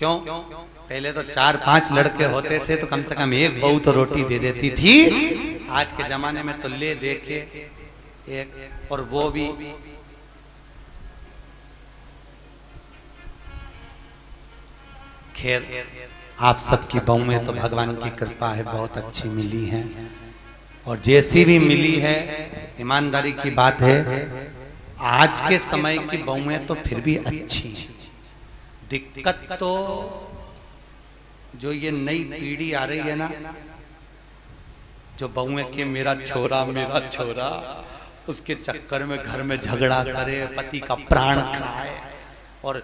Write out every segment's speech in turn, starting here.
क्यों? पहले तो 4-5 लड़के होते थे तो कम से कम एक बहू तो रोटी दे देती थी। आज के जमाने में तो ले देखे एक, और वो भी खैर आप सबकी बहुएं तो भगवान की कृपा है बहुत अच्छी मिली हैं, और जैसी भी मिली है ईमानदारी की बात है आज के समय की बहुएं तो फिर भी अच्छी हैं। दिक्कत तो जो ये नई पीढ़ी आ रही है ना, जो बहुएं के मेरा छोरा उसके चक्कर में घर में झगड़ा करे, पति का प्राण खाए। और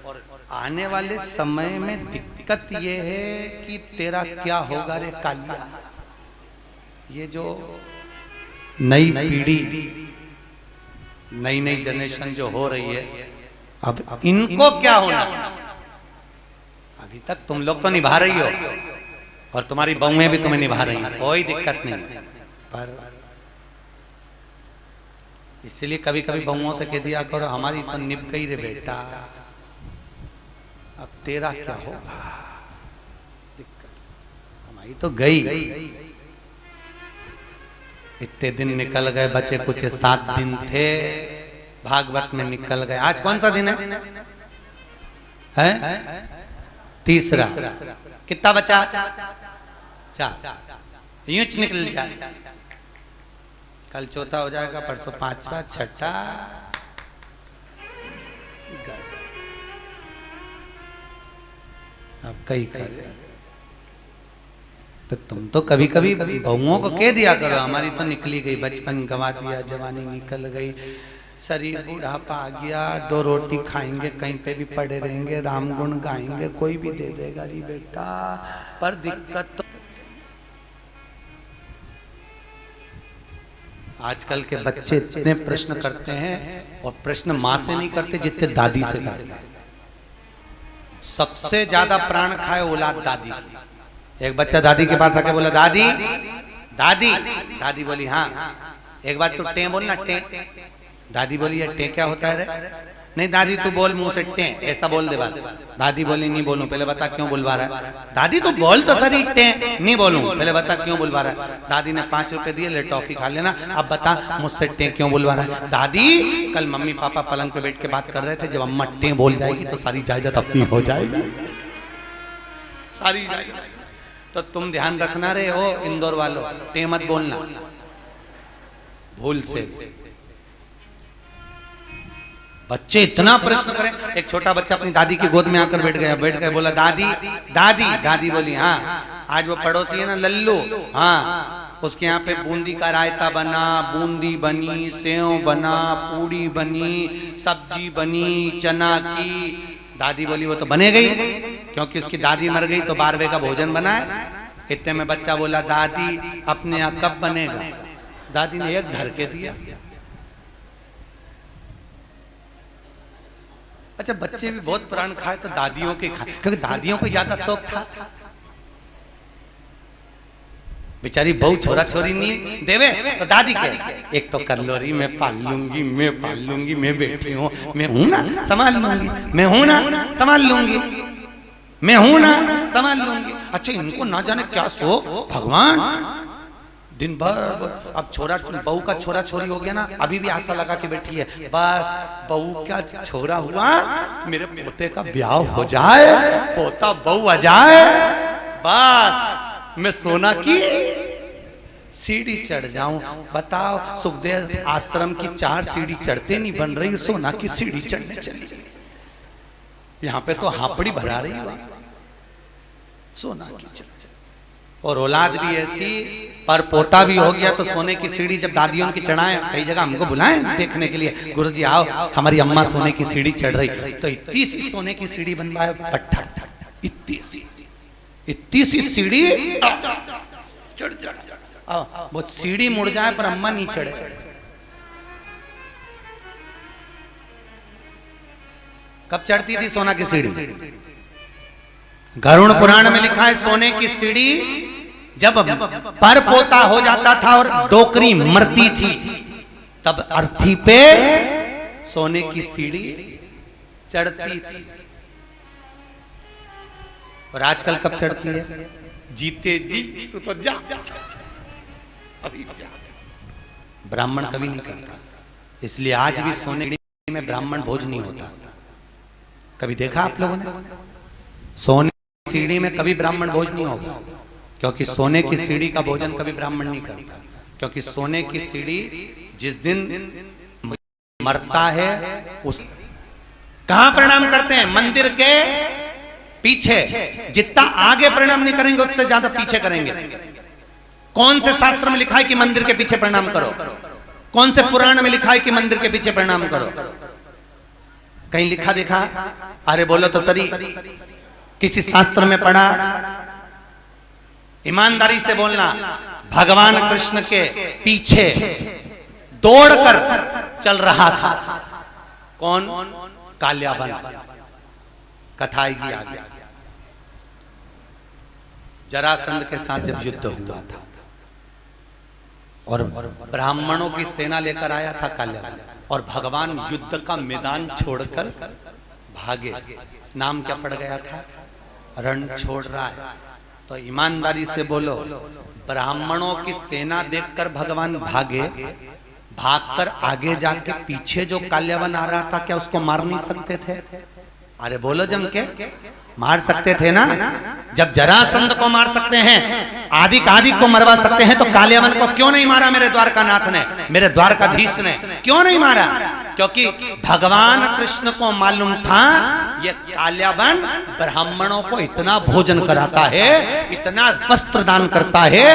आने वाले समय में दिक्कत ये है कि तेरा क्या होगा रे कालिया। ये जो नई पीढ़ी, नई जनरेशन जो हो रही है, अब इनको क्या होना। अभी तक तुम लोग तो निभा रही हो और तुम्हारी बहुएं भी तुम्हें निभा रही हैं, कोई दिक्कत नहीं। पर इसलिए कभी कभी बहुओं से कह दिया करो हमारी तो निभ गई रे बेटा, अब तेरा क्या होगा। दिक्कत हमारी तो गई। इतने दिन निकल गए, बचे कुछ 7 दिन थे, भागवत में निकल गए। आज कौन सा दिन है? तीसरा। कितना बचा? 4। यूं निकल जाए। कल चौथा हो जाएगा, परसों 5वां, 6ठा। अब कई करे तो तुम तो कभी कभी बहुओं को कह दिया करो हमारी तो निकली गई, बचपन गंवा दिया, जवानी निकल गई, शरीर बूढ़ापा आ गया, 2 रोटी खाएंगे, कहीं पे भी पड़े रहेंगे, राम गुण गाएंगे, कोई भी दे देगा री बेटा। पर दिक्कत तो आजकल के बच्चे इतने प्रश्न करते हैं, और प्रश्न माँ से नहीं करते जितने दादी से करते हैं। सबसे ज्यादा प्राण खाए औलाद दादी की। एक बच्चा दादी के पास आके बोला दादी दादी, दादी बोली हाँ। एक बार तू टे बोलना, टे। दादी बोली ये टे क्या होता है रे? नहीं दादी तू बोल मुंह से टे, ऐसा बोल दे बस। दादी बोली नहीं बोलूं, पहले बता क्यों बुलवा रहा है। दादी तू बोल तो सही, टे। नहीं बोलूं, पहले बता क्यों बुलवा रहा है। दादी ने 5 रुपए दिए, ले टॉफी खा लेना, अब बता मुझसे टे क्यों बुलवा रहा है। दादी कल मम्मी पापा पलंग पे बैठ के बात कर रहे थे, जब अम्मा टे बोल जाएगी तो सारी जायदाद अपनी हो जाएगी, सारी जायदाद। तो तुम ध्यान रखना रे हो इंदौर वालों, टे मत बोलना भूल से। बच्चे इतना प्रश्न करें। एक छोटा बच्चा अपनी दादी की गोद में आकर बैठ गया, बोला दादी दादी। दादी बोली हाँ। आज वो पड़ोसी है ना लल्लू, हाँ, उसके यहाँ पे बूंदी का रायता बना, बूंदी बनी, सेव बना, पूड़ी बनी, सब्जी बनी चना की। दादी बोली वो तो बने गई, क्योंकि उसकी दादी मर गई तो 12वें का भोजन बना है। इतने में बच्चा बोला दादी अपने यहाँ कब बनेगा। दादी ने एक धर के दिया। अच्छा बच्चे भी बहुत प्राण खाए तो दादियों के खाए, क्योंकि दादियों को ज्यादा शौक था। बेचारी बहू छोरा छोरी नहीं देवे तो दादी के एक तो कर लो रही, मैं पाल लूंगी, मैं पाल लूंगी, मैं बैठी हूँ, मैं हूं ना संभाल लूंगी, मैं हूं ना संभाल लूंगी, मैं हूं ना संभाल लूंगी। अच्छा इनको ना जाने क्या शौक भगवान। दिन भर अब छोरा बहू का छोरा छोरी हो गया ना, अभी भी आशा लगा के बैठी है बस बहू का छोरा हुआ, मेरे पोते का ब्याह हो जाए, पोता बहू आ जाए, बस मैं सोना की सीढ़ी चढ़ जाऊं। बताओ सुखदेव आश्रम की 4 सीढ़ी चढ़ते नहीं बन रही, सोना की सीढ़ी चढ़ने चली गई। यहाँ पे तो हापड़ी भरा रही है सोना की। और औलाद भी ऐसी, पर पोता भी हो गया तो सोने की सीढ़ी जब दादियों की चढ़ाए, कई जगह हमको बुलाएं देखने के लिए, गुरुजी आओ हमारी अम्मा सोने की सीढ़ी चढ़ रही, तो इतनी सी सोने की सीढ़ी बनवाए पट्टा, इतनी सी सीढ़ी चढ़ जाए, वो सीढ़ी मुड़ जाए पर अम्मा नहीं चढ़े। कब चढ़ती थी सोना की सीढ़ी? गरुड़ पुराण में लिखा है सोने की सीढ़ी जब पर पोता हो जाता था और डोकरी मरती थी, तब अर्थी पे सोने की सीढ़ी चढ़ती थी। और आजकल कब चढ़ती है? जीते जी तू तो जा, अभी जा। ब्राह्मण कभी नहीं करता, इसलिए आज भी सोने में ब्राह्मण भोज नहीं होता। कभी देखा आप लोगों ने? सोने की सीढ़ी में कभी ब्राह्मण भोज नहीं होगा, क्योंकि सोने की सीढ़ी का भोजन कभी ब्राह्मण नहीं करता। क्योंकि सोने की सीढ़ी जिस दिन मरता है उस कहां प्रणाम करते हैं? मंदिर के पीछे। जितना आगे प्रणाम नहीं करेंगे उससे ज्यादा पीछे करेंगे। कौन से शास्त्र में लिखा है कि मंदिर के पीछे प्रणाम करो? कौन से पुराण में लिखा है कि मंदिर के पीछे प्रणाम करो? कहीं लिखा देखा? अरे बोलो तो सही, किसी शास्त्र में पढ़ा? ईमानदारी से बोलना। भगवान कृष्ण के पीछे दौड़कर चल रहा था कौन? काल्याबन। कथा आएगी आगे। जरासंध के साथ जब युद्ध हुआ था और ब्राह्मणों की सेना लेकर आया था काल्याबन, और भगवान युद्ध का मैदान छोड़कर भागे। नाम क्या पड़ गया था? रण छोड़ रहा है। तो ईमानदारी से बोलो, ब्राह्मणों की सेना देखकर भगवान भागे, भागकर आगे जाके पीछे जो काल्याबन आ रहा था, क्या उसको मार नहीं सकते थे? अरे बोलो जम के, मार सकते थे ना? जब जरासंध को मार सकते हैं, आदि को मरवा सकते हैं, तो काल्याबन को क्यों नहीं मारा मेरे द्वारकानाथ ने, मेरे द्वारकाधीश ने? क्यों नहीं मारा? क्योंकि भगवान कृष्ण को मालूम था ये काल्याबन ब्राह्मणों को इतना भोजन कराता है, इतना वस्त्र दान करता है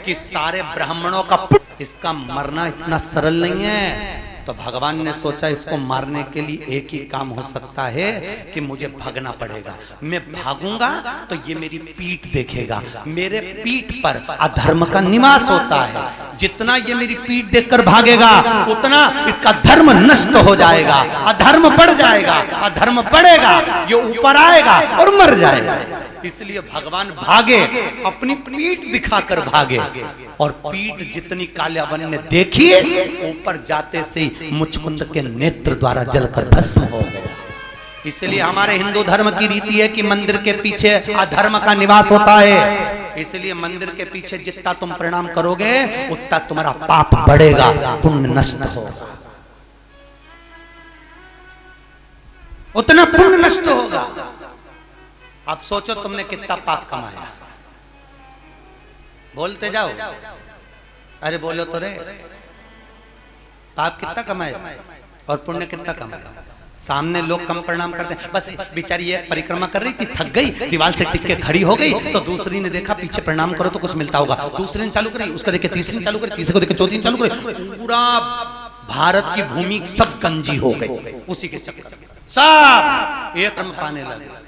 कि सारे ब्राह्मणों का इसका मरना इतना सरल नहीं है। तो भगवान ने सोचा इसको मारने के लिए एक ही काम हो सकता है कि मुझे भागना पड़ेगा। मैं भागूंगा तो ये मेरी पीठ देखेगा, मेरे पीठ पर अधर्म का निवास होता है। जितना ये मेरी पीठ देखकर भागेगा उतना इसका धर्म नष्ट हो जाएगा, अधर्म बढ़ जाएगा, अधर्म बढ़ेगा, ये ऊपर आएगा और मर जाएगा। इसलिए भगवान भागे, अपनी पीठ दिखाकर भागे, और पीठ जितनी काल्याबन ने देखी, ऊपर जाते से मुचकुंद के नेत्र द्वारा जलकर भस्म हो गया। इसलिए हमारे हिंदू धर्म की रीति है कि मंदिर के पीछे अधर्म का निवास होता है। इसलिए मंदिर के पीछे जितना तुम प्रणाम करोगे उतना तुम्हारा पाप बढ़ेगा, पुण्य नष्ट होगा, उतना पुण्य नष्ट होगा। अब सोचो तुमने कितना पाप कमाया, बोलते जाओ। अरे बोलो तो रे, पाप कितना कमाया और पुण्य कितना कमाया? सामने लोग कम प्रणाम करते हैं, बस बेचारी एक परिक्रमा कर रही थी, थक गई, दीवार से टिक के खड़ी हो गई, तो दूसरी ने देखा पीछे प्रणाम करो तो कुछ मिलता होगा, दूसरी ने चालू करी, उसका देखे तीसरी ने चालू करी, तीसरे को देखे चौथी ने चालू करी, पूरा भारत की भूमि सब गंजी हो गई उसी के चक्कर में। सब एक रम पाने लगे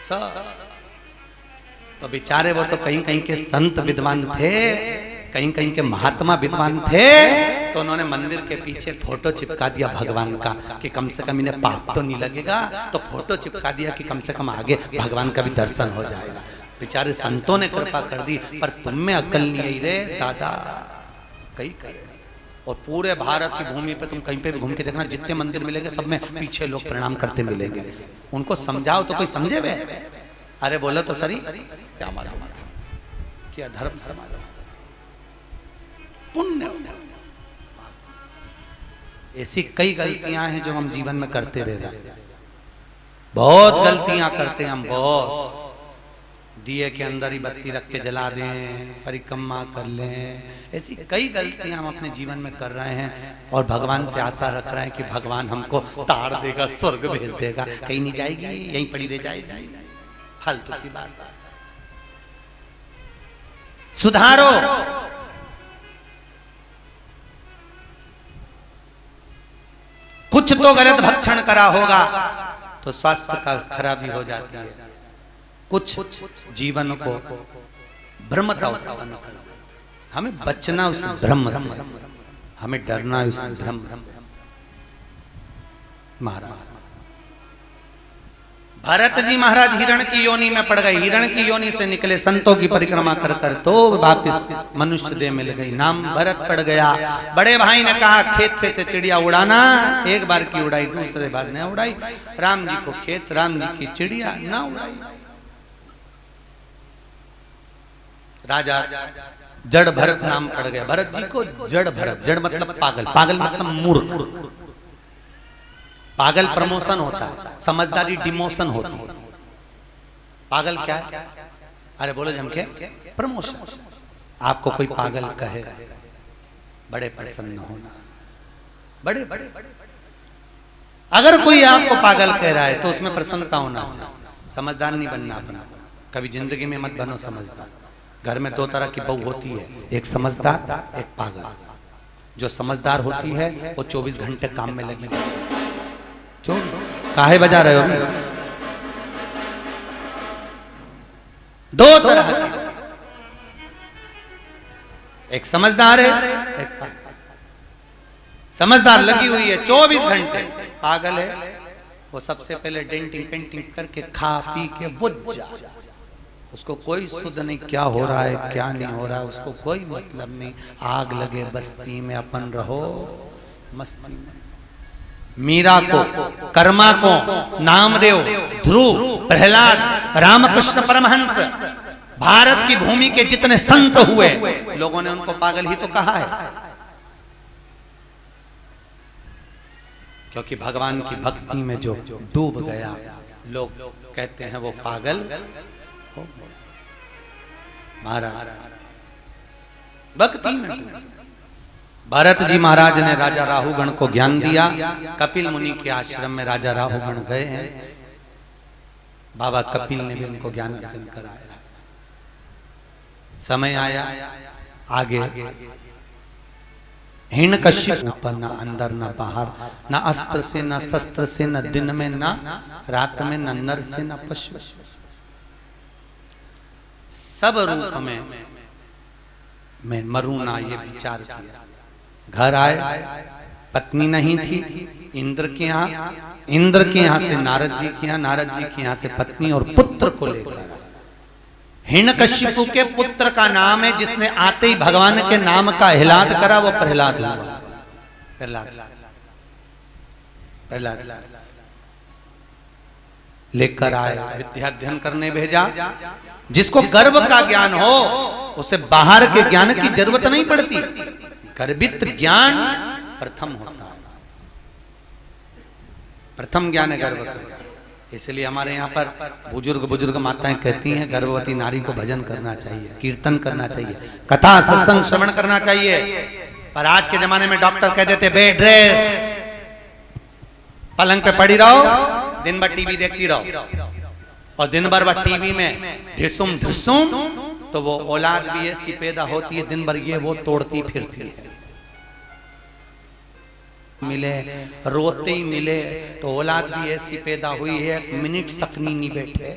सब। तो बेचारे वो तो कहीं कहीं के संत विद्वान थे, कहीं कहीं के महात्मा विद्वान थे, तो उन्होंने मंदिर के पीछे फोटो चिपका दिया भगवान का कि कम से कम इन्हें पाप तो नहीं लगेगा। तो फोटो चिपका दिया कि कम से कम आगे भगवान का भी दर्शन हो जाएगा। बेचारे संतों ने कृपा कर दी, पर तुम में अकल नहीं आई रे दादा, कहीं करे। और पूरे भारत की भूमि पे तुम कहीं पे भी घूम के देखना, जितने मंदिर मिलेंगे सब में पीछे लोग प्रणाम करते मिलेंगे। उनको समझाओ तो कोई समझे वे? अरे बोलो तो सही, क्या मालूम था कि अधर्म समाज पुण्य। ऐसी कई गलतियां हैं जो हम जीवन में करते रह रहे हैं, बहुत गलतियां करते हैं हम, बहुत। दिए के अंदर ही बत्ती रख के जला दें, परिक्रमा कर लें, ऐसी कई गलतियां हम अपने जीवन में कर रहे हैं, और भगवान से आशा रख रहे हैं कि भगवान हमको तार देगा, स्वर्ग भेज देगा। कहीं नहीं जाएगी, यहीं पड़ी रह जाएगी, फालतू की बात। सुधारो। कुछ तो गलत भक्षण करा होगा तो स्वास्थ्य का खराबी हो जाती है, कुछ जीवन को भ्रमता उत्पन्न कर दे। हमें बचना उस भ्रम से, हमें डरना उस भ्रम से। महाराज भरत जी महाराज हिरण की योनि में पड़ गए, हिरण की योनि से निकले, संतों की परिक्रमा कर कर तो वापिस मनुष्य देह मिल गई, नाम भरत पड़ गया। बड़े भाई ने कहा खेत पे से चिड़िया उड़ाना, एक बार की उड़ाई, दूसरे बार न उड़ाई। राम जी को खेत, राम जी की चिड़िया ना उड़ाई। राजा जड़ भरत नाम पड़ गया भरत जी को। जड़ भरत, जड़ मतलब पागल, पागल मतलब मूर्ख। पागल प्रमोशन होता है, समझदारी डिमोशन होती है। पागल क्या है? अरे बोलो जम के प्रमोशन। आपको कोई पागल कहे, बड़े प्रसन्न होना, बड़े बड़े। अगर कोई आपको पागल कह रहा है तो उसमें प्रसन्नता होना चाहिए। समझदार नहीं बनना अपना, कभी जिंदगी में मत बनो समझदार। घर में दो तरह की बहू होती है, एक समझदार, एक पागल। जो समझदार होती है वो 24 घंटे काम में लगी रहती है। 24 काहे बजा रहे हो? दो तरह की, एक समझदार है, एक पागल। समझदार लगी हुई है 24 घंटे, पागल है वो सबसे पहले डेंटिंग पेंटिंग करके खा पी के बुझ जाए। उसको कोई सुध नहीं क्या हो रहा है क्या नहीं हो रहा है, उसको कोई मतलब नहीं। आग लगे बस्ती में, अपन रहो मस्ती में। मीरा को, कर्मा को, नामदेव, ध्रुव, प्रहलाद, रामकृष्ण परमहंस, भारत की भूमि के जितने संत हुए, लोगों ने उनको पागल ही तो कहा है। क्योंकि भगवान की भक्ति में जो डूब गया, लोग कहते हैं वो पागल हो गया। महाराज भक्ति में डूब। भरत जी महाराज ने राजा राहुगण को ज्ञान दिया। कपिल मुनि के आश्रम में राजा राहुगण गए हैं। बाबा कपिल ने भी उनको ज्ञान अर्जन कराया। समय आया आगे, हिरण्यकश्यप ऊपर, न अंदर न बाहर, न अस्त्र से न शस्त्र से, न दिन में न रात में, न नर से न पशु, सब रूप में मरूं ना, ये विचार किया। घर आए, पत्नी नहीं थी, इंद्र के यहाँ से नारद जी के यहाँ, नारद जी के यहाँ से पत्नी और पुत्र को लेकर। हिरण्यकश्यप के पुत्र का नाम है, जिसने आते ही भगवान के नाम का हिलाद करा, वो प्रहलाद हुआ। प्रहलाद लेकर आए, विद्या अध्ययन करने भेजा। जिसको गर्व का ज्ञान हो उसे बाहर के ज्ञान की जरूरत नहीं पड़ती। गर्भित ज्ञान प्रथम होता है, प्रथम ज्ञान है गर्भ का। इसलिए हमारे यहाँ पर बुजुर्ग माताएं कहती हैं गर्भवती नारी को भजन करना चाहिए, कीर्तन करना चाहिए, कथा सत्संग श्रवण करना चाहिए। पर आज के जमाने में डॉक्टर कह देते बेड रेस्ट, पलंग पे पड़ी रहो, दिन भर टीवी देखती रहो, और दिन भर वह टीवी में ढिसुम ढुसुम, तो वो औलाद भी ऐसी पैदा होती है दिन भर ये वो तोड़ती फिरती है। मिले रोते ही मिले तो औलाद भी ऐसी पैदा हुई है, एक मिनट सकनी नहीं बैठे,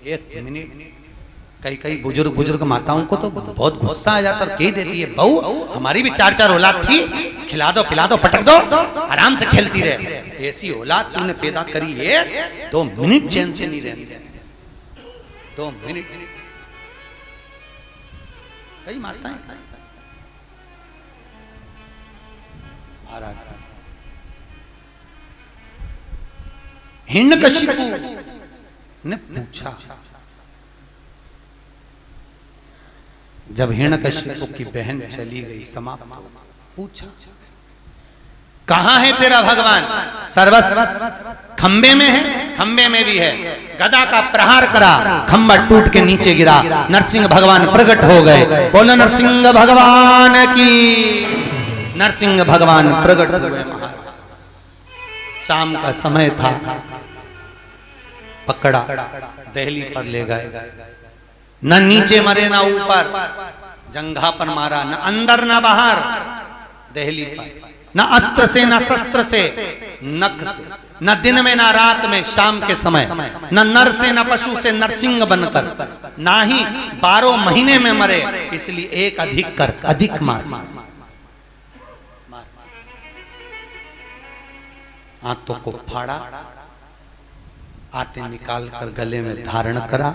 एक मिनट। कई बुजुर्ग माताओं को तो बहुत गुस्सा आ जाता है, कह देती है बहू हमारी भी 4 औलाद थी, खिला दो पिला दो पटक दो, आराम से खेलती रहे। ऐसी औलाद तूने पैदा करी है, 2 मिनट चैन से नहीं रहते, 2 मिनट। कई माताएं महाराज हिरण्यकश्यप ने पूछा, जब हिरण्यकश्यप की बहन चली गई समाप्त, पूछा कहां है तेरा भगवान? सर्वस्व खंबे में है, खंबे में भी है। गदा का प्रहार करा, खंबा टूट के नीचे गिरा, नरसिंह भगवान प्रकट हो गए। बोलो नरसिंह भगवान की। नरसिंह भगवान प्रकट हुए। शाम का समय था, पकड़ा, दहली पर ले गए। न नीचे मरे न ऊपर, जंघा पर मारा, न अंदर न बाहर, दहली पर। न अस्त्र से न शस्त्र से, नख से, न दिन में न रात में, शाम के समय, न नर से न पशु से, नरसिंह बनकर, ना ही 12 महीने में मरे, इसलिए एक अधिक कर, अधिक मास। हाथों को फाड़ा, आते निकाल कर गले में धारण करा,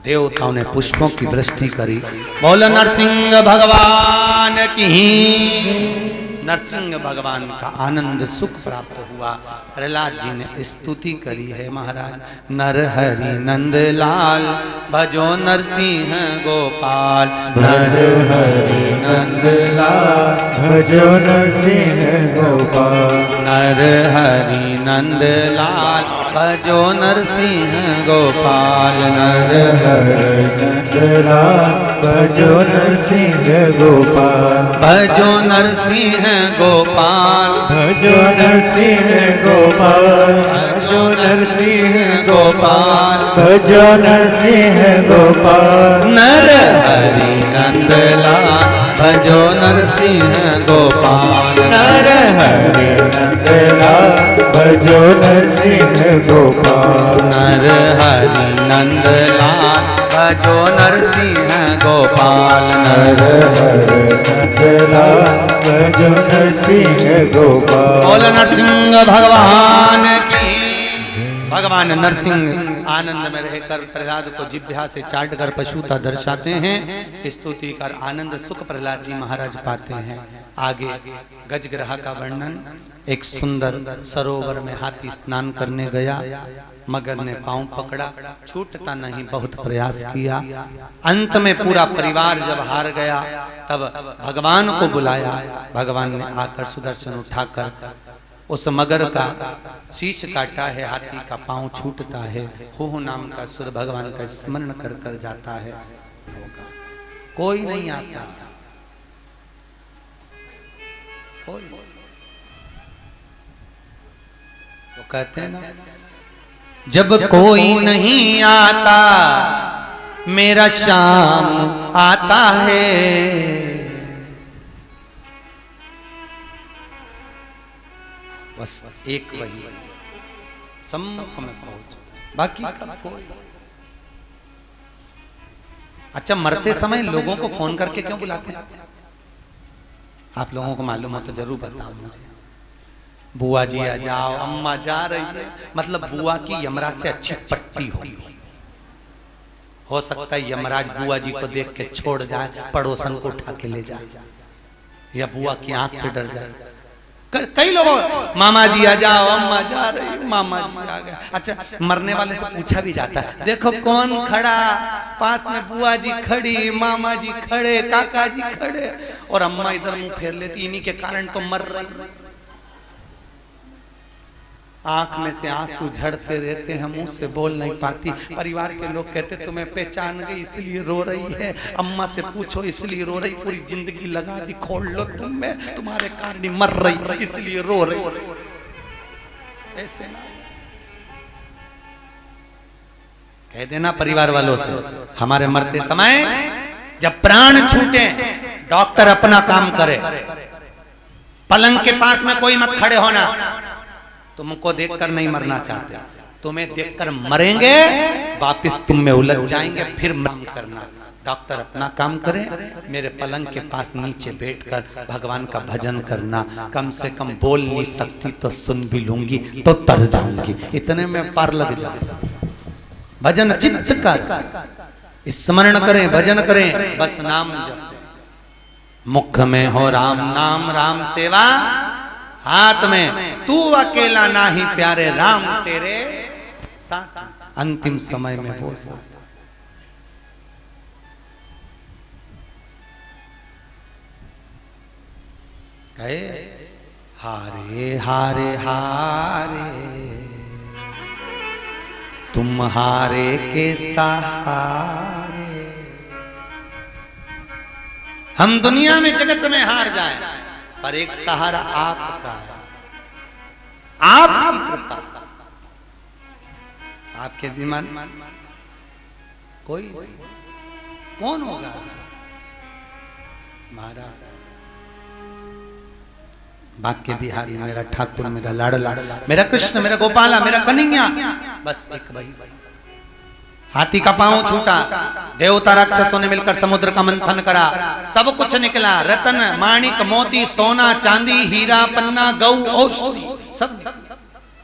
देवताओं ने पुष्पों की वृष्टि करी। बोलो नरसिंह भगवान की। नरसिंह भगवान का आनंद सुख प्राप्त हुआ। प्रहलाद जी ने स्तुति करी है महाराज, नर हरि नंद लाल भजो नरसिंह गोपाल, नर हरि नंद लाल भजो नरसिंह गोपाल, नर हरि नंद लाल भजो नरसिंह गोपाल, नर हरि नंद लाल भजो नरसिंह गोपाल, भजो नरसिंह गोपाल, भजो नरसिंह गोपाल, भजो नरसिंह गोपाल, भजो नरसिंह गोपाल, नर हरि नंद लाल भजो नरसिंह गोपाल, नर हरि नंद लाल भजो नरसिंह गोपाल, नर हरि नंद लाल भजो नरसिंह गोपाल, नर हरि नंद लाल भजो नरसिंह गोपाल। बोल नरसिंह भगवान की। भगवान नरसिंह आनंद में रहकर प्रहलाद को जिह्वा से चाट कर पशुता दर्शाते हैं। स्तुति कर आनंद सुख प्रहलाद जी महाराज पाते हैं। आगे गजग्रह का वर्णन। एक सुंदर सरोवर में हाथी स्नान करने गया, मगर ने पांव पकड़ा, छूटता नहीं, बहुत प्रयास किया। अंत में पूरा परिवार जब हार गया तब भगवान को बुलाया। भगवान ने आकर सुदर्शन उठाकर उस मगर का शीश काटा है, हाथी का पांव छूटता है। हो नाम का सुर भगवान का स्मरण कर कर जाता है। कोई नहीं आता, कोई। वो कहते हैं ना, जब कोई नहीं आता मेरा शाम आता है। बस एक वही सम्मुख में पहुंच, बाकी का कोई। अच्छा, मरते समय लोगों को फोन करके क्यों बुलाते हैं? आप लोगों को मालूम हो तो जरूर बताओ मुझे। बुआ जी आ जाओ, अम्मा जा रही है, मतलब बुआ की यमराज से अच्छी पट्टी होगी। हो सकता है यमराज बुआ जी को देख के छोड़ जाए, पड़ोसन को उठा के ले जाए, या बुआ की आंख से डर जाए। कई लोगों, मामा जी आ जाओ, अम्मा जा रही, मामा जी आ गए। अच्छा, मरने वाले से पूछा भी जाता है, देखो कौन खड़ा, पास में बुआ जी खड़ी, मामा जी खड़े, काका जी खड़े, और अम्मा इधर मुंह फेर लेती, इन्हीं के कारण तो मर रही। आंख में से आंसू झड़ते रहते हैं, मुंह से बोल नहीं पाती। परिवार के लोग कहते तुम्हें पहचान गई इसलिए रो रही है, अम्मा से पूछो इसलिए रो रही, पूरी जिंदगी लगा दी खोल लो तुम में, तुम्हारे कारण मर रही इसलिए रो रही। ऐसे ना कह देना परिवार वालों से, हमारे मरते समय जब प्राण छूटे, डॉक्टर अपना काम करे, पलंग के पास में कोई मत खड़े होना। तुमको देखकर नहीं मरना चाहते, तुम्हें देखकर मरेंगे, वापिस तुम में उलझ जाएंगे, फिर काम करना। डॉक्टर अपना काम करे, मेरे पलंग के पास नीचे बैठकर भगवान का भजन करना। कम से कम बोल नहीं सकती तो सुन भी लूंगी तो तर जाऊंगी, इतने में पार लग जाऊंगा। भजन चित्त कर, स्मरण करें, भजन करें, बस नाम जप। मुख में हो राम नाम, राम सेवा हाथ में, तू अकेला ना ही प्यारे, राम तेरे साथ। अंतिम समय में वो साथ। कहे हारे हारे हारे तुम हारे के सहारे। हम दुनिया में जगत में हार जाएं, पर एक सहारा आपका है, आपकी कृपा, आपके दिमाग कोई कौन होगा? महाराज बाक्य बिहारी मेरा ठाकुर, मेरा लाडला, मेरा कृष्ण, मेरा गोपाला, मेरा कन्हैया, बस एक वही। हाथी का पांव छूटा, देवता राक्षसों ने मिलकर समुद्र का मंथन करा, सब कुछ निकला, रतन माणिक मोती सोना चांदी हीरा पन्ना गौ औषधि सब निकला।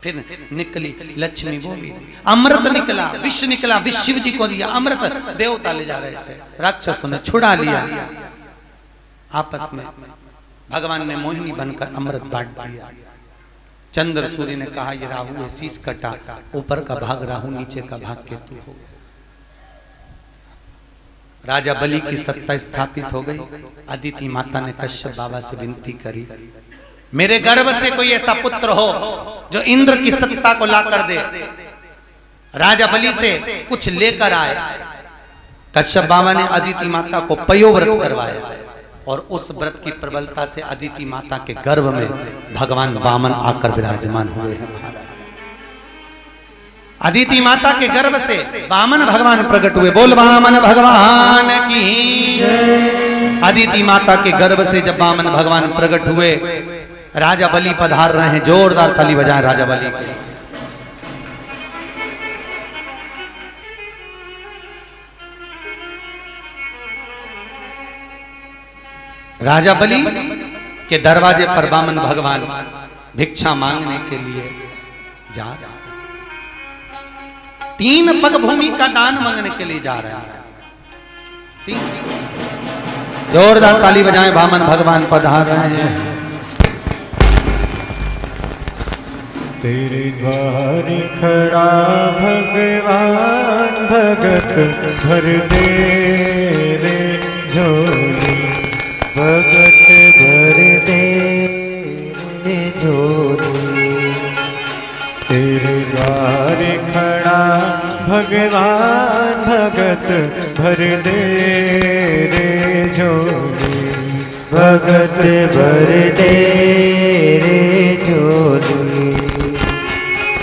फिर निकली लक्ष्मी, वो भी अमृत निकला, विष निकला, विष शिव जी को दिया अमृत, देवता ले जा रहे थे, राक्षसों ने छुड़ा लिया। आपस में भगवान ने मोहिनी बनकर अमृत बांट दिया। चंद्र सूर्य ने कहा ये राहु है, शीश कटा, ऊपर का भाग राहु, नीचे का भाग केतु हो गया। राजा बलि की सत्ता स्थापित हो गई। अदिति माता ने कश्यप बाबा से विनती करी, मेरे गर्भ से कोई ऐसा पुत्र हो जो इंद्र की सत्ता को ला कर दे। राजा बलि से कुछ लेकर आए। कश्यप बाबा ने अदिति माता को पयोव्रत करवाया और उस व्रत की प्रबलता से अदिति माता के गर्भ में भगवान वामन आकर विराजमान हुए हैं महाराज। अदिति माता के गर्भ से वामन भगवान प्रकट हुए। बोल वामन भगवान की। अदिति माता के गर्भ से जब वामन भगवान प्रकट हुए, राजा बलि पधार रहे हैं। जोरदार ताली बजाएं राजा बलि के। राजा बलि के दरवाजे पर वामन भगवान भिक्षा मांगने के लिए जा रहे हैं। 3 पग भूमि का दान मांगने के लिए जा रहे हैं। 3 जोरदार ताली बजाएं, वामन भगवान पधार रहे हैं। तेरे द्वार खड़ा भगवान, भगत भर दे रे झोली, भगत भर दे रे झोली। तेरे द्वार खड़ा भगवान, भगत भर दे रे झोली, भगत भर दे रे झोली।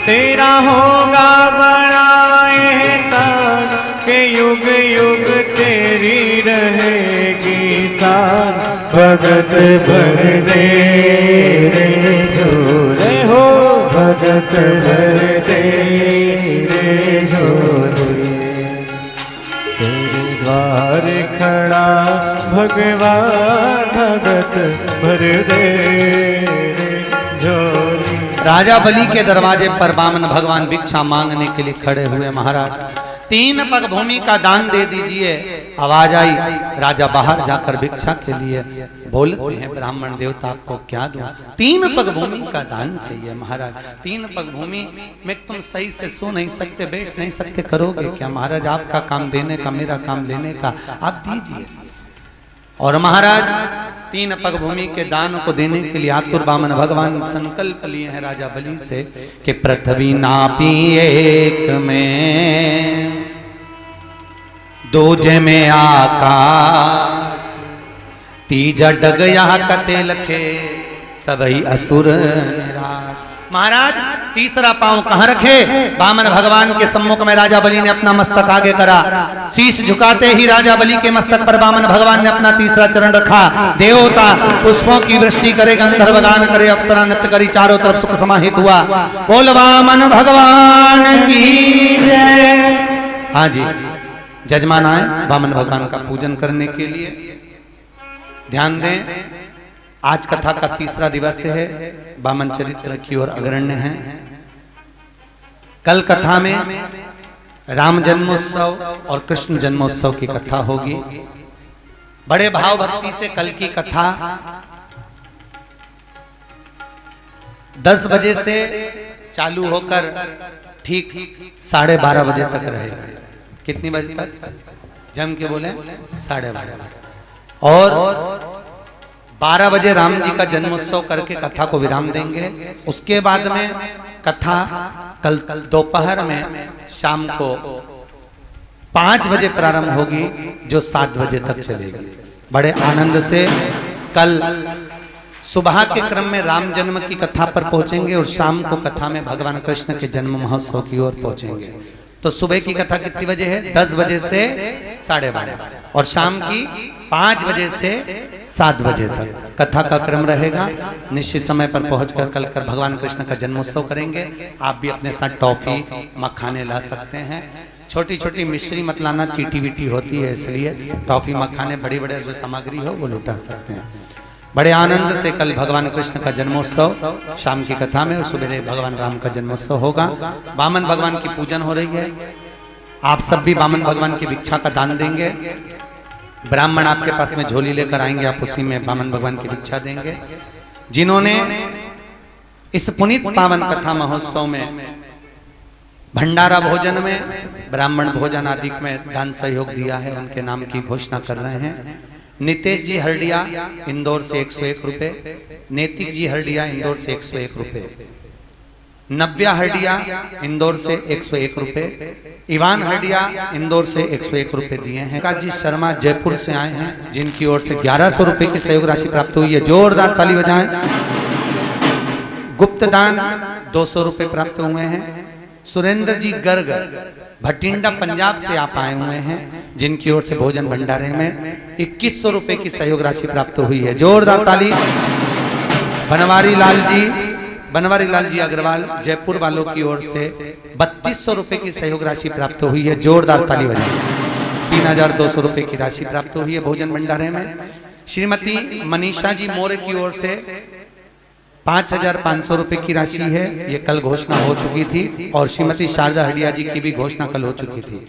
तेरा होगा बड़ा एहसान के युग युग तेरी रहेगी शान, भगत भर दे रे झोली हो, भगत भर दे रे झोली। तेरे द्वार खड़ा भगवान, भगत भर दे रे झोली। राजा बलि के दरवाजे पर वामन भगवान भिक्षा मांगने के लिए खड़े हुए। महाराज 3 पग भूमि का दान दे दीजिए। आवाज आई, राजा बाहर जाकर भिक्षा के लिए बोलते हैं, ब्राह्मण देवता आपको क्या दूं? 3 पग भूमि का दान चाहिए। महाराज 3 पग भूमि में तुम सही से सो नहीं सकते, बैठ नहीं सकते, करोगे क्या? महाराज आपका काम देने का, मेरा काम लेने का, आप दीजिए। और महाराज 3 पग भूमि के दान को देने के लिए आतुर वामन भगवान संकल्प लिए हैं राजा बलि से कि पृथ्वी नापी एक में, दूजे में आकाश, तीजा डग यहाँ कते लखे, सबई असुर निराश। महाराज तीसरा पांव कहां रखे? वामन भगवान के सम्मुख में राजा बलि ने अपना मस्तक आगे करा। शीश झुकाते ही राजा बलि के मस्तक पर वामन भगवान ने अपना तीसरा चरण रखा। देवता पुष्पों की वृष्टि करे, गंधर्व गान करे, अप्सरा नृत्य करी, चारों तरफ सुख समाहित हुआ। बोल वामन भगवान की जय। हाँ जी, जजमान आए वामन भगवान का पूजन करने के लिए। ध्यान दें, आज कथा का तीसरा दिवस है। वामन चरित्र की ओर अग्रण्य है। कल कथा में राम जन्मोत्सव और कृष्ण जन्मोत्सव की कथा होगी। बड़े भाव भक्ति से कल की कथा 10 बजे से चालू होकर ठीक 12:30 बजे तक रहेगी। कितनी बजे तक? जम के बोले 12:30। और 12 बजे राम जी का जन्मोत्सव करके कथा को विराम देंगे। उसके बाद में कथा कल दोपहर में शाम को 5 बजे प्रारंभ होगी, जो 7 बजे तक चलेगी। बड़े आनंद से कल सुबह के क्रम में राम जन्म की कथा पर पहुंचेंगे और शाम को कथा में भगवान कृष्ण के जन्म महोत्सव की ओर पहुंचेंगे। तो सुबह की कथा कितनी बजे है? 10 बजे से 12:30 और शाम की 5 बजे से 7 बजे तक कथा का क्रम रहेगा। निश्चित समय पर पहुंचकर कल कर भगवान कृष्ण का जन्मोत्सव करेंगे। आप भी अपने साथ टॉफी मखाने ला सकते हैं। छोटी छोटी मिश्री मत लाना, चीटी वीटी होती है, इसलिए टॉफी मखाने बड़ी बड़े जो सामग्री हो वो लुटा सकते हैं। बड़े आनंद से कल भगवान कृष्ण का जन्मोत्सव शाम की कथा में, सुबह भगवान राम का जन्मोत्सव होगा। वामन भगवान की पूजन हो रही है। आप सब भी वामन भगवान की भिक्षा का दान देंगे। ब्राह्मण आपके पास में झोली लेकर आएंगे, आप उसी में वामन भगवान की भिक्षा देंगे। जिन्होंने इस पुनीत पावन कथा महोत्सव में भंडारा भोजन में, ब्राह्मण भोजन आदि में दान सहयोग दिया है, उनके नाम की घोषणा कर रहे हैं। नितेश जी हरडिया इंदौर से 101 रुपए, नैतिक जी हरडिया इंदौर से 101 रुपए, नव्या हरडिया इंदौर से 101 रुपए, इवान हरडिया इंदौर से 101 रुपए दिए हैं। काजी शर्मा जयपुर से आए हैं, जिनकी ओर से 1100 रुपए की सहयोग राशि प्राप्त हुई है, जोरदार ताली बजाएं। गुप्त दान 200 रुपए प्राप्त हुए हैं। सुरेंद्र जी गर्ग भटिंडा पंजाब से आप आए हुए हैं, जिनकी ओर से भोजन भंडारे में 2100 रुपए की सहयोग राशि प्राप्त हुई है, जोरदार ताली। बनवारी लाल जी अग्रवाल जयपुर वालों की ओर से 3200 रुपए की सहयोग राशि प्राप्त हुई है, जोरदार ताली बजाएं। 3200 रुपए की राशि प्राप्त हुई है भोजन भंडारे में। श्रीमती मनीषा जी मोरे की ओर से 5500 रुपए की राशि है, ये कल घोषणा हो चुकी थी, और श्रीमती शारदा हडिया जी की भी घोषणा कल हो चुकी थी।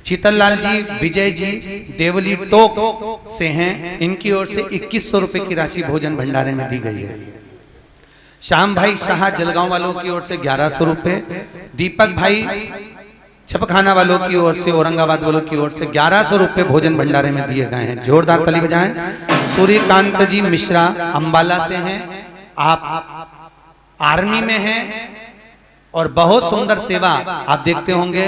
शीतल लाल जी विजय जी देवली टोक से हैं, इनकी ओर से 2100 रुपए की राशि भोजन भंडारे में दी गई है। श्याम भाई शाह जलगांव वालों की ओर से 1100 रुपए, दीपक भाई छपखाना वालों की ओर से, औरंगाबाद वालों की ओर से 1100 रुपए भोजन भंडारे में दिए गए हैं, जोरदार ताली बजाएं। सूर्यकांत जी मिश्रा अंबाला से हैं, आप आर्मी में हैं और बहुत सुंदर सेवा आप देखते होंगे।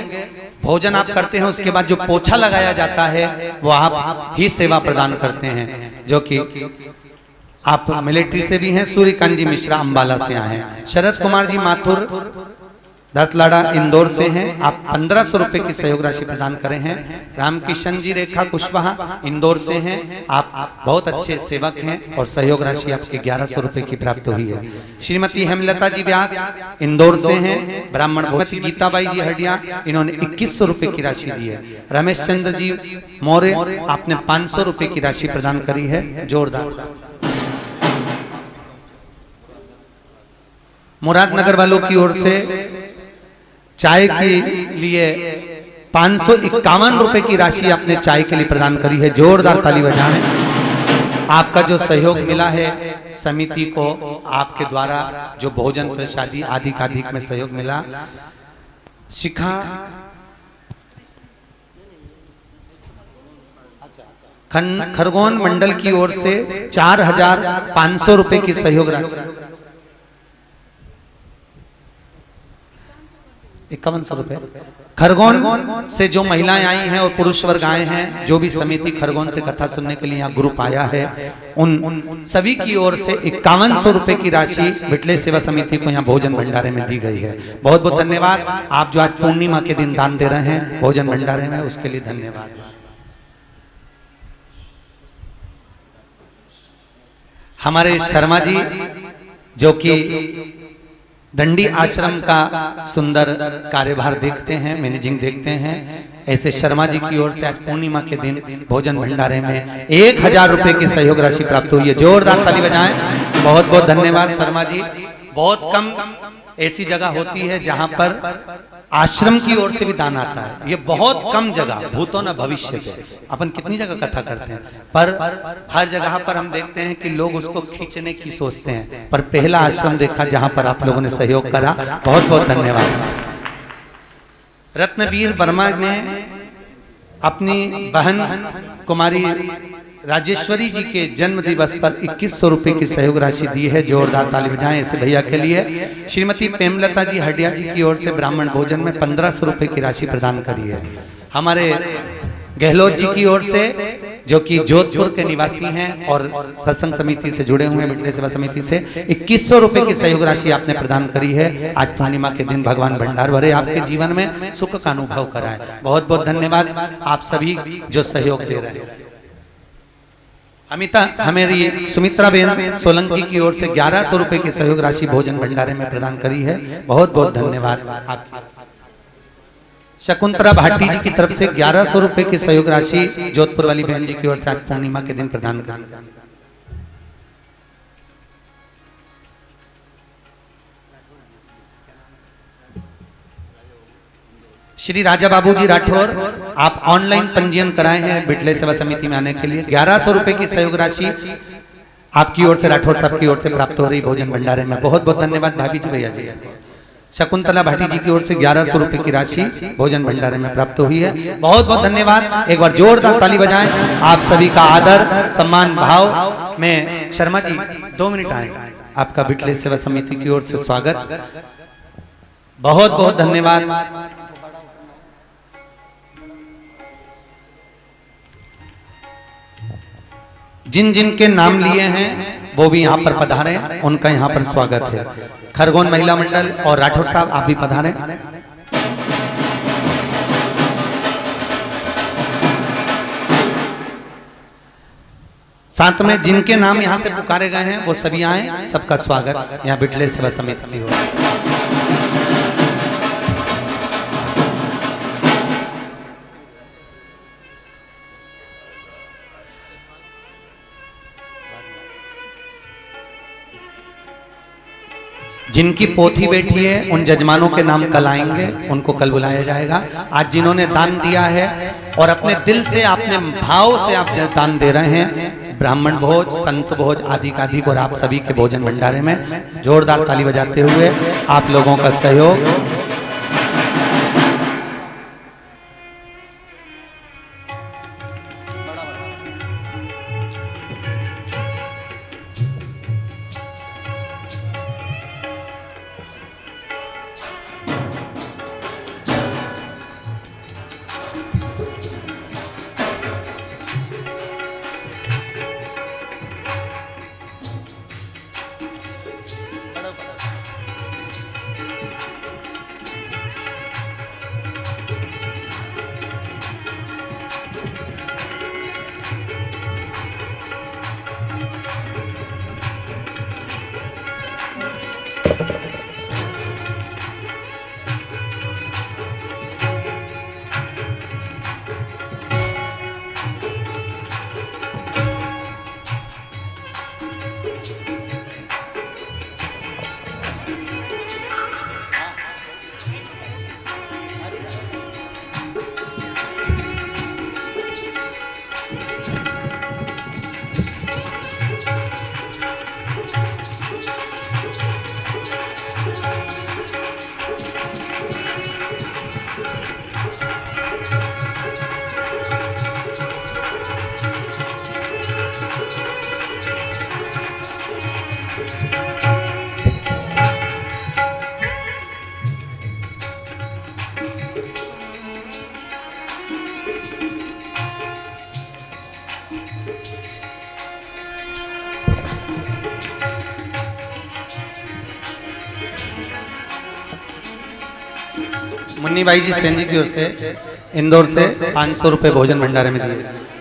भोजन आप करते हैं, उसके बाद जो पोछा लगाया जाता है वो आप ही सेवा प्रदान करते हैं, जो कि आप मिलिट्री से भी हैं। सूर्यकांत जी मिश्रा अंबाला से आए हैं। शरद कुमार जी माथुर 10 लाड़ा इंदौर से हैं, आप 1500 रुपए की सहयोग राशि प्रदान करें हैं। रामकिशन जी रेखा कुशवाहा इंदौर से हैं, आप बहुत अच्छे सेवक हैं और सहयोग राशि आपके 1100 रुपए की प्राप्त हुई है। श्रीमती हेमलता जी व्यास इंदौर से हैं, ब्राह्मण भगवती गीताबाई जी हडिया, इन्होंने 2100 रुपए की राशि दी है। रमेश चंद्र जी मौर्य आपने 500 रुपए की राशि प्रदान करी है, जोरदार। मुरादनगर वालों की ओर से चाय के लिए 551 रुपए की राशि आपने चाय के लिए प्रदान करी है, जोरदार ताली बजाएं। आपका जो सहयोग मिला है समिति को, आपके द्वारा जो भोजन प्रसादी आदि का अधिक में सहयोग मिला। शिखा खरगोन मंडल की ओर से 4500 रुपए की सहयोग राशि, 5100 रुपए। खरगोन से जो महिलाएं आई हैं और पुरुष वर्ग आए हैं, जो भी समिति खरगोन से कथा सुनने के लिए यहाँ ग्रुप आया है, उन सभी की ओर से 5100 रुपए की राशि विटले सेवा समिति को यहाँ भोजन भंडारे में दी गई है। बहुत बहुत धन्यवाद। आप जो आज पूर्णिमा के दिन दान दे रहे हैं भोजन भंडारे में, उसके लिए धन्यवाद। हमारे शर्मा जी जो कि दंडी आश्रम का सुंदर कार्यभार देखते हैं, मैनेजिंग देखते हैं, ऐसे शर्मा जी की ओर से आज पूर्णिमा के दिन भोजन भंडारे में 1000 रुपए की सहयोग राशि प्राप्त हुई है, जोरदार ताली बजाएं। बहुत बहुत धन्यवाद शर्मा जी। बहुत कम ऐसी जगह होती है जहां पर आश्रम की ओर से भी दान आता है, ये बहुत कम जगह, भूतो न भविष्य थे। अपन कितनी जगह कथा करते हैं, पर हर जगह पर हम देखते हैं कि लोग उसको खींचने की सोचते हैं, पर पहला आश्रम देखा जहां पर आप लोगों ने सहयोग करा, बहुत बहुत धन्यवाद। रत्नवीर वर्मा ने अपनी बहन कुमारी राजेश्वरी जी के जन्म दिवस पर 2100 रुपए की सहयोग राशि दी है, जोरदार ताली बजाएं ऐसे भैया के लिए। श्रीमती प्रेमलता जी हडिया जी की ओर से ब्राह्मण भोजन में 1500 रुपए की राशि प्रदान करी है। हमारे गहलोत जी की ओर से, जो कि जोधपुर के निवासी हैं और सत्संग समिति से जुड़े हुए हैं, मिटले सेवा समिति से, 2100 रुपए की सहयोग राशि आपने प्रदान करी है। आज पूर्णिमा के दिन भगवान भंडार भरे, आपके जीवन में सुख का अनुभव कराए। बहुत बहुत धन्यवाद आप सभी जो सहयोग दे रहे हैं। हमारी सुमित्रा बेन सोलंकी की ओर से 1100 रुपए की सहयोग राशि भोजन भंडारे में प्रदान करी है, बहुत बहुत धन्यवाद आपकी। शकुंतला भाटी जी की तरफ से 1100 रुपए की सहयोग राशि जोधपुर वाली बहन जी की ओर से आज पूर्णिमा के दिन प्रदान करी। श्री राजा बाबूजी राठौर, आप ऑनलाइन पंजीयन कराए हैं बिटले सेवा समिति में आने के लिए। 1100 रुपए की सहयोग राशि आपकी ओर से, राठौर साहब की ओर से प्राप्त हो रही भोजन भंडारे में। बहुत बहुत धन्यवाद भाभी जी, भैया जी। शकुंतला भाटी जी की ओर से 1100 रुपए की राशि भोजन भंडारे में प्राप्त हुई है। बहुत बहुत धन्यवाद। एक बार जोरदार ताली बजाएं। आप सभी का आदर सम्मान भाव में शर्मा जी 2 मिनट आए, आपका बिटले सेवा समिति की ओर से स्वागत। बहुत बहुत धन्यवाद। जिन जिन के नाम लिए हैं वो भी यहाँ पर पधारे, उनका यहाँ पर स्वागत है। खरगोन महिला मंडल और राठौर साहब आप भी पधारे। साथ में जिनके नाम यहाँ से पुकारे गए हैं वो सभी आए, सबका स्वागत यहाँ बिटले सेवा समिति की ओर। जिनकी पोथी बैठी है उन जजमानों के नाम कल आएंगे, उनको कल बुलाया जाएगा। आज जिन्होंने दान दिया है और अपने दिल से, आपने भाव से आप दान दे रहे हैं, ब्राह्मण भोज, संत भोज आदि का अधिक, और आप सभी के भोजन भंडारे में जोरदार ताली बजाते हुए आप लोगों का सहयोग। मुन्नी भाई जी सेन जी की ओर से इंदौर से 500 रुपए भोजन भंडारे में दिए।